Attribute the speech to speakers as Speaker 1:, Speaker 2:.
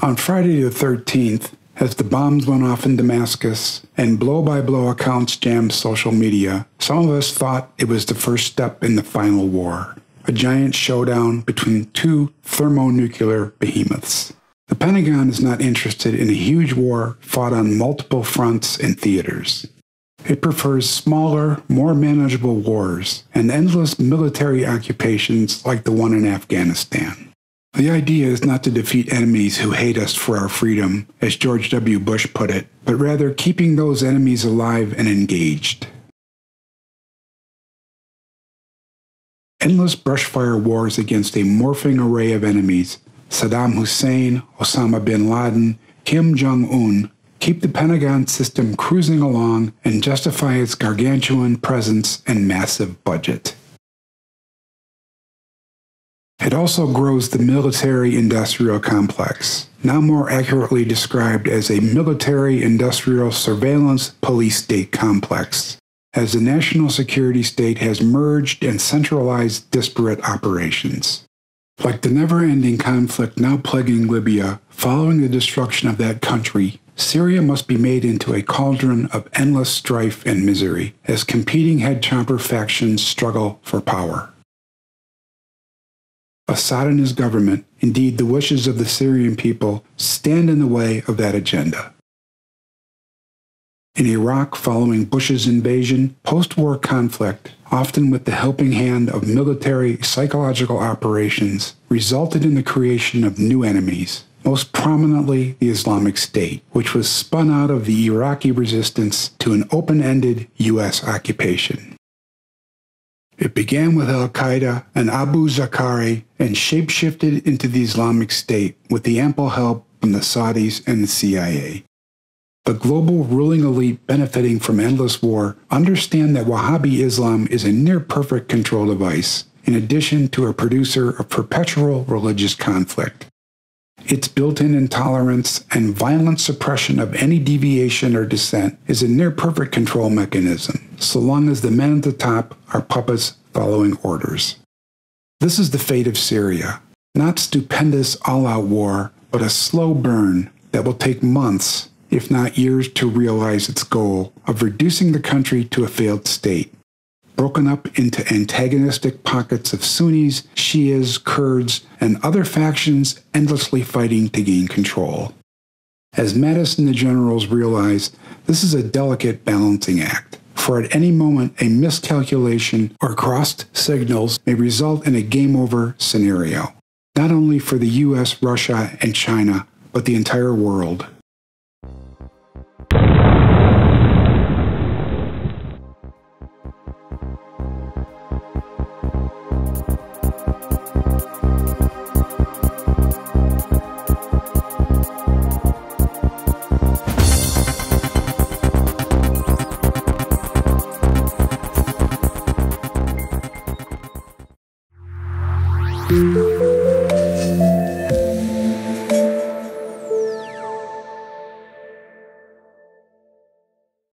Speaker 1: On Friday the 13th, as the bombs went off in Damascus and blow-by-blow accounts jammed social media, some of us thought it was the first step in the final war, a giant showdown between two thermonuclear behemoths. The Pentagon is not interested in a huge war fought on multiple fronts and theaters. It prefers smaller, more manageable wars and endless military occupations like the one in Afghanistan. The idea is not to defeat enemies who hate us for our freedom, as George W. Bush put it, but rather keeping those enemies alive and engaged. Endless brushfire wars against a morphing array of enemies, Saddam Hussein, Osama bin Laden, Kim Jong-un, keep the Pentagon system cruising along and justify its gargantuan presence and massive budget. It also grows the military-industrial complex, now more accurately described as a military-industrial surveillance police-state complex, as the national security state has merged and centralized disparate operations. Like the never-ending conflict now plaguing Libya, following the destruction of that country, Syria must be made into a cauldron of endless strife and misery as competing head-chopper factions struggle for power. Assad and his government, indeed the wishes of the Syrian people, stand in the way of that agenda. In Iraq, following Bush's invasion, post-war conflict, often with the helping hand of military psychological operations, resulted in the creation of new enemies, most prominently the Islamic State, which was spun out of the Iraqi resistance to an open-ended U.S. occupation. It began with al-Qaeda and Abu Zakari and shapeshifted into the Islamic State with the ample help from the Saudis and the CIA. The global ruling elite benefiting from endless war understand that Wahhabi Islam is a near-perfect control device, in addition to a producer of perpetual religious conflict. Its built-in intolerance and violent suppression of any deviation or dissent is a near-perfect control mechanism, so long as the men at the top are puppets following orders. This is the fate of Syria. Not stupendous all-out war, but a slow burn that will take months, if not years, to realize its goal of reducing the country to a failed state, broken up into antagonistic pockets of Sunnis, Shias, Kurds, and other factions endlessly fighting to gain control. As Mattis and the generals realize, this is a delicate balancing act, for at any moment a miscalculation or crossed signals may result in a game-over scenario, not only for the US, Russia, and China, but the entire world.